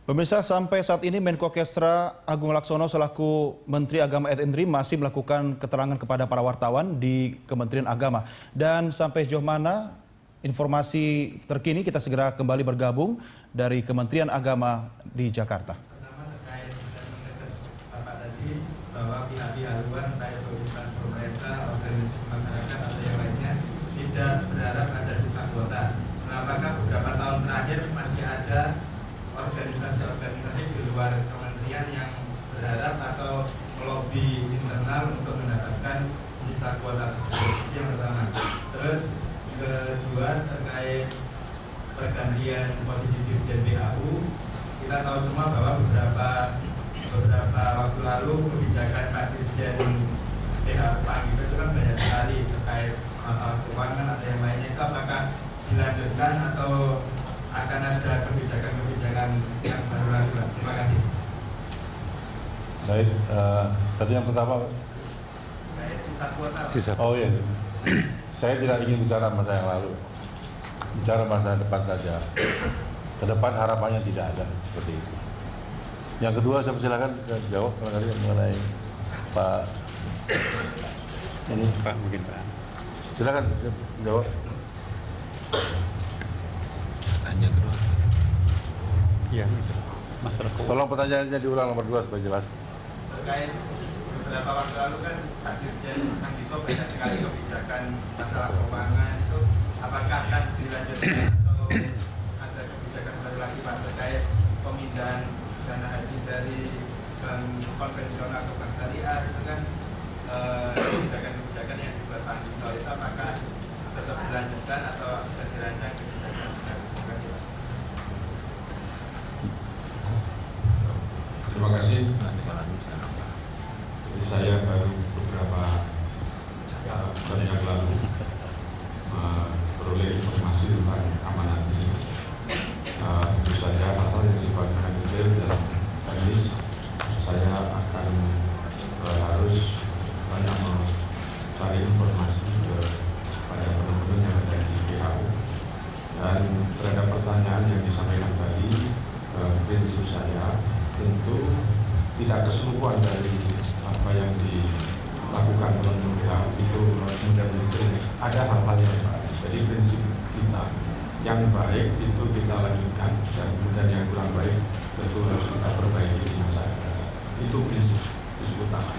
Pemirsa, sampai saat ini Menko Kesra Agung Laksono selaku Menteri Agama RI masih melakukan keterangan kepada para wartawan di Kementerian Agama. Dan sampai sejauh mana informasi terkini kita segera kembali bergabung dari Kementerian Agama di Jakarta. Pertama terkait Bapak tadi bahwa pihak-pihak luar baik urusan pemerintah, organisasi masyarakat atau yang lainnya tidak berharap ada sisa kuota. Nah, apakah beberapa tahun terakhir masih ada organisasi-organisasi di luar kementerian yang berharap atau melobi internal untuk mendapatkan sisa kuota tersebut? Yang pertama. Terus kedua, terkait pergantian posisi Dirjen PHU, kita tahu semua bahwa beberapa waktu lalu kebijakan Pak Dirjen PHU itu kan banyak sekali terkait masalah keuangan atau yang lainnya. Itu apakah dilanjutkan atau akan ada kebijakan-kebijakan yang baru lagi? Terima kasih. Baik, tadi yang pertama Sisa kuota. Oh iya, saya tidak ingin bicara masa yang lalu, bicara masa depan saja. Ke depan harapannya tidak ada seperti itu. Yang kedua, saya persilakan jawab barangkali mengenai Pak ini. Pak, mungkin Pak. Silakan jawab. Tanya kedua. Iya, masalah keuangan. Tolong pertanyaannya diulang nomor 2 supaya jelas. Terkait beberapa waktu lalu kan Pak Dirjen Andito banyak sekali kebijakan masalah keuangan itu, apakah akan dilanjutkan atau ada kebijakan baru lagi Pak terkait pemindahan dana haji dari bank konvensional ke bank syariah itu kan kebijakan-kebijakan yang dibuat Pak Andito itu apakah tetap dilanjutkan atau sudah dirancang kebijakan baru? Terima kasih. Jadi saya baru beberapa bulan yang lalu memperoleh informasi tentang amanat ini. Tentu saja hal-hal yang sifatnya detail dan teknis saya akan harus banyak mencari informasi kepada teman-teman yang ada di PHU. Dan terhadap pertanyaan yang disampaikan tadi, prinsip saya tentu tidak keseluruhan dari apa yang dilakukan oleh PHU itu kemudian ada hal-hal yang baik. Jadi prinsip kita yang baik itu kita lanjutkan dan kemudian yang kurang baik tentu harus kita perbaiki di masa depan. Itu prinsip utama.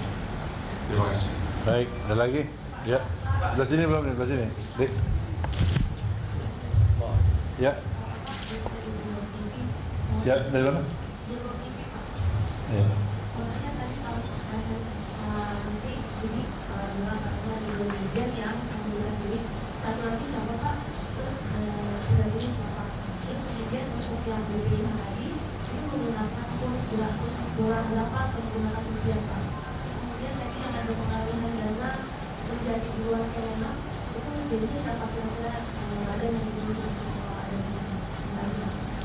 Terima kasih. Baik, ada lagi? Ya, sebelah sini belum nih, sebelah sini. Dik. Ya. Siap, dari mana? Ya.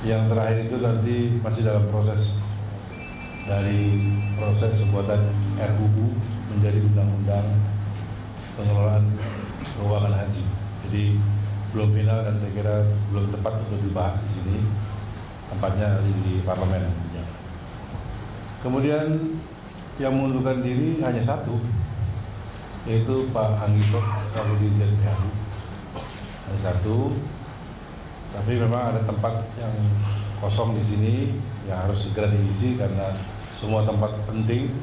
Yang terakhir itu nanti masih dalam proses dari proses pembuatan RUU menjadi undang-undang pengelolaan keuangan haji. Jadi belum final dan saya kira belum tepat untuk dibahas di sini. Tempatnya di parlemen. Kemudian yang mengundurkan diri hanya satu, yaitu Pak Anggito selaku Dirjen PHU. Hanya satu. Tapi memang ada tempat yang kosong di sini yang harus segera diisi karena semua tempat penting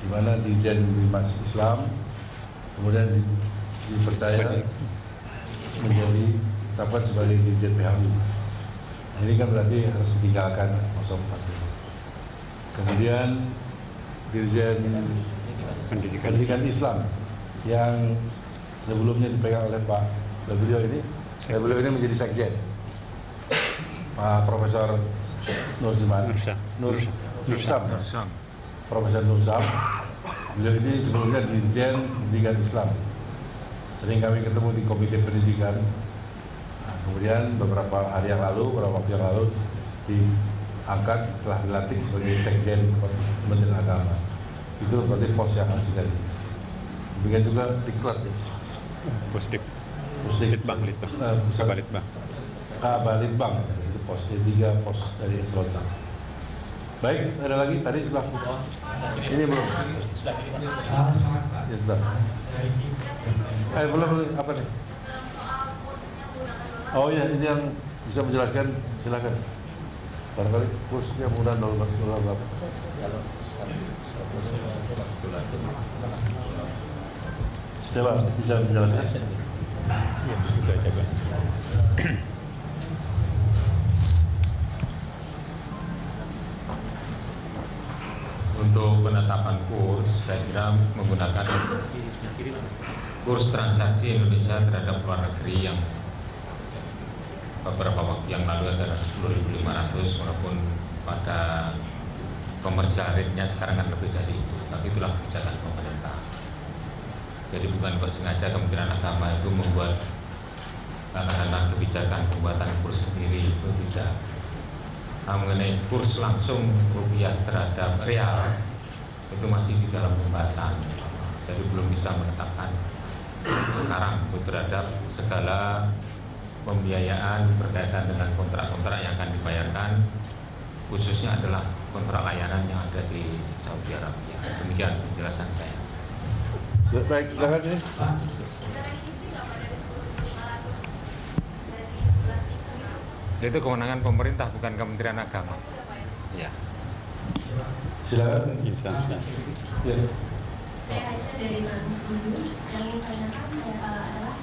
di mana Dirjen Bimas Islam kemudian dipercaya menjadi tetapkan sebagai Dirjen PHU. Ini kan berarti harus ditinggalkan kosong satu. Kemudian Dirjen Pendidikan Islam yang sebelumnya dipegang oleh Pak beliau ini menjadi sekjen. Pak Profesor Nursam, Profesor Nursam, beliau ini sebelumnya Dirjen Pendidikan Islam. Sering kami ketemu di Komite Pendidikan. Nah, kemudian beberapa hari yang lalu, beberapa waktu yang lalu diangkat telah dilantik sebagai sekjen Kementerian Agama. Itu berarti pos yang harus diisi. Demikian juga Diklat ya. Pusdik. Litbang. Kabalitbang. Itu pos, 3 pos dari Eselon 1. Baik, ada lagi tadi sudah. Ini belum. Ya sudah. Belum apa nih? Oh ya, ini yang bisa menjelaskan, silakan. Barangkali kursnya mudah 0,08. Stella bisa menjelaskan? Ya, sudah coba. Untuk penetapan kurs, saya kira menggunakan kurs transaksi Indonesia terhadap luar negeri yang beberapa waktu yang lalu adalah 10.500, walaupun pada komersial rate-nya sekarang kan lebih dari itu, tapi itulah kebijakan pemerintah. Jadi bukan kok sengaja Kementerian Agama itu membuat katakanlah kebijakan pembuatan kurs sendiri, itu tidak. Nah, mengenai kurs langsung rupiah terhadap real itu masih di dalam pembahasan, jadi belum bisa menetapkan sekarang terhadap segala pembiayaan berkaitan dengan kontrak-kontrak yang akan dibayarkan, khususnya adalah kontrak layanan yang ada di Saudi Arabia. Demikian penjelasan saya. Baik, silakan ini. Itu kewenangan pemerintah, bukan Kementerian Agama. Ya. Silakan. Instansi. Ya. Saya hanya dari Bang Budi yang ingin tanyakan adalah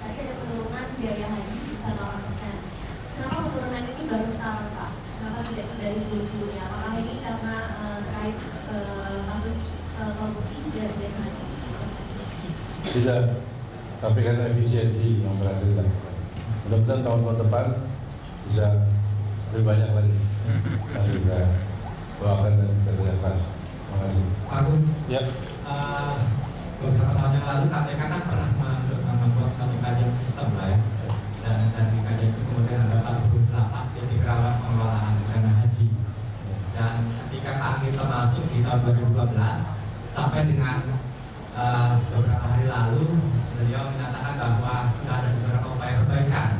tadi ada penurunan biaya haji sebesar 8%. Kenapa penurunan ini baru sekarang, Pak? Kenapa tidak dari dulu-dulunya? Apakah ini karena terkait kasus korupsi dan biaya haji? Tidak, tapi karena efisiensi yang berhasil dilakukan. Mudah-mudahan tahun depan bisa lebih banyak lagi. Kami juga doakan dan kerja keras. Terima kasih. Agung, Ya. beberapa tahun yang lalu KPK kan pernah membuat satu kajian sistem lah ya, dan di kajian itu kemudian ada 48 titik rawan pengelolaan dana haji. Dan ketika Pak Angkito masuk di tahun 2012 sampai dengan beberapa hari lalu beliau menyatakan bahwa sudah ada beberapa upaya perbaikan.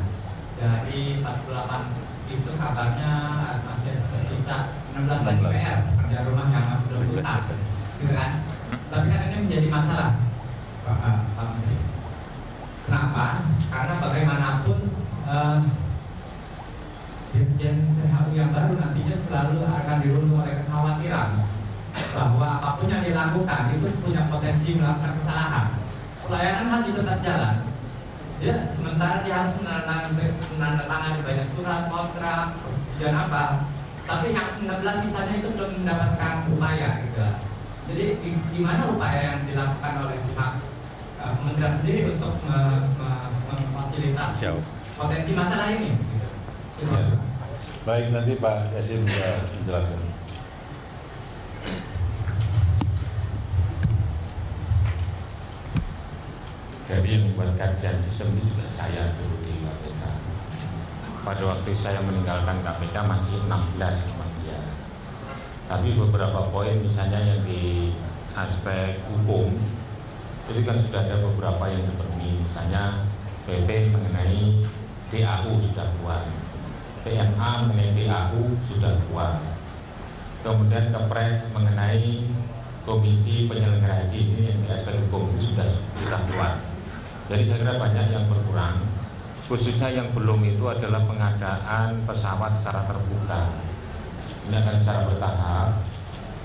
Dari 48 itu kabarnya masih tersisa 16 lagi PR, pekerjaan rumah yang belum tuntas, gitu kan? Tapi kan ini menjadi masalah, Pak Menteri. Kenapa? Karena bagaimanapun Dirjen CHU yang baru nantinya selalu akan dirundung oleh kekhawatiran bahwa apapun yang dilakukan itu punya potensi melakukan kesalahan. Pelayanan haji tetap jalan. Ya, sementara dia harus menandatangani banyak surat, kontrak, persetujuan apa. Tapi yang 16 sisanya itu belum mendapatkan upaya, gitu. Jadi di mana upaya yang dilakukan oleh pihak Kementerian sendiri untuk memfasilitasi potensi masalah ini? Gitu. Ya. Baik, nanti Pak Yasin bisa menjelaskan. Jadi yang membuat kajian sistem ini juga saya dulu di KPK. Pada waktu saya meninggalkan KPK masih 16 sama dia. Tapi beberapa poin misalnya yang di aspek hukum itu kan sudah ada beberapa yang dipenuhi. Misalnya PP mengenai DAU sudah keluar, PMA mengenai DAU sudah keluar, kemudian Kepres mengenai Komisi Penyelenggara Haji ini yang di aspek hukum itu sudah keluar. Jadi saya kira banyak yang berkurang. Khususnya yang belum itu adalah pengadaan pesawat secara terbuka. Ini akan secara bertahap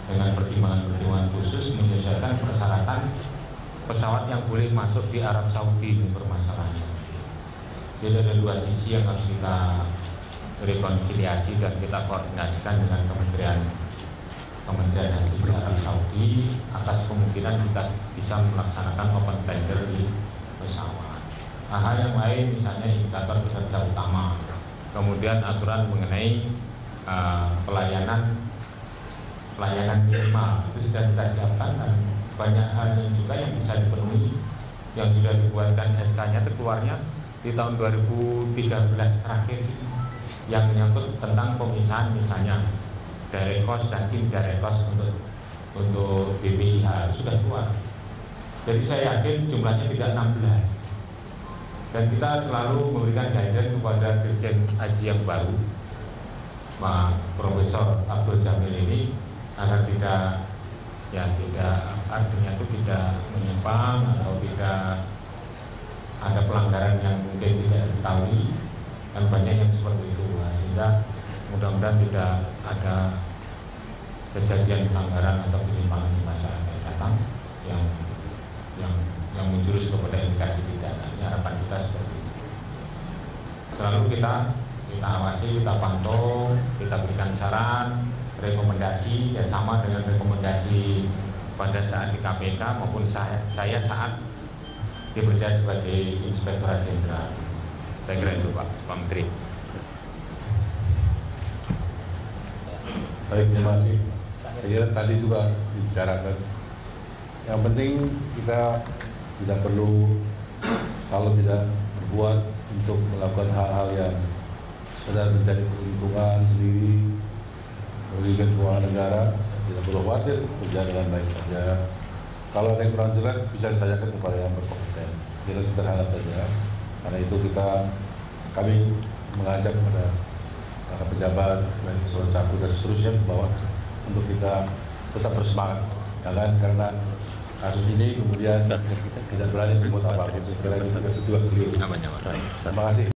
dengan pertimbangan-pertimbangan khusus menyelesaikan persyaratan pesawat yang boleh masuk di Arab Saudi ini permasalahannya. Jadi ada dua sisi yang harus kita rekonsiliasi dan kita koordinasikan dengan Kementerian Haji di Arab Saudi atas kemungkinan kita bisa melaksanakan open tender di pesawat. Hal yang lain misalnya indikator kinerja utama, kemudian aturan mengenai pelayanan minimal itu sudah kita siapkan dan banyak hal yang juga yang bisa dipenuhi yang sudah dibuatkan SK-nya keluarnya di tahun 2013 terakhir yang menyangkut tentang pemisahan misalnya direct cost dan indirect cost untuk BPIH sudah keluar. Jadi saya yakin jumlahnya tidak 16. Dan kita selalu memberikan guidance kepada Dirjen Haji yang baru Pak Profesor Abdul Jamil ini agar tidak artinya itu tidak menyimpang atau tidak ada pelanggaran yang mungkin tidak diketahui, kan banyak yang seperti itu, sehingga mudah-mudahan tidak ada kejadian pelanggaran atau penyimpangan di masa yang akan datang yang menjurus kepada indikasi pidana. Ini harapan kita seperti itu. Selalu kita awasi, kita pantau, kita berikan saran, rekomendasi, ya sama dengan rekomendasi pada saat di KPK maupun saya saat dipercaya sebagai Inspektorat Jenderal. Saya kira itu Pak Menteri. Baik, terima kasih. Saya kira tadi juga dibicarakan. Yang penting kita tidak perlu, kalau tidak berbuat untuk melakukan hal-hal yang sekedar mencari keuntungan sendiri, merugikan keuangan negara, tidak perlu khawatir, kerja dengan baik saja. Kalau ada yang kurang jelas bisa ditanyakan kepada yang berkompeten. Kira sederhana saja. Karena itu kami mengajak kepada para pejabat, baik eselon 1 dan seterusnya ke bawah untuk kita tetap bersemangat. Jangan karena kasus ini kemudian tidak berani membuat apa-apa. Saya kira itu juga keliru. Terima kasih.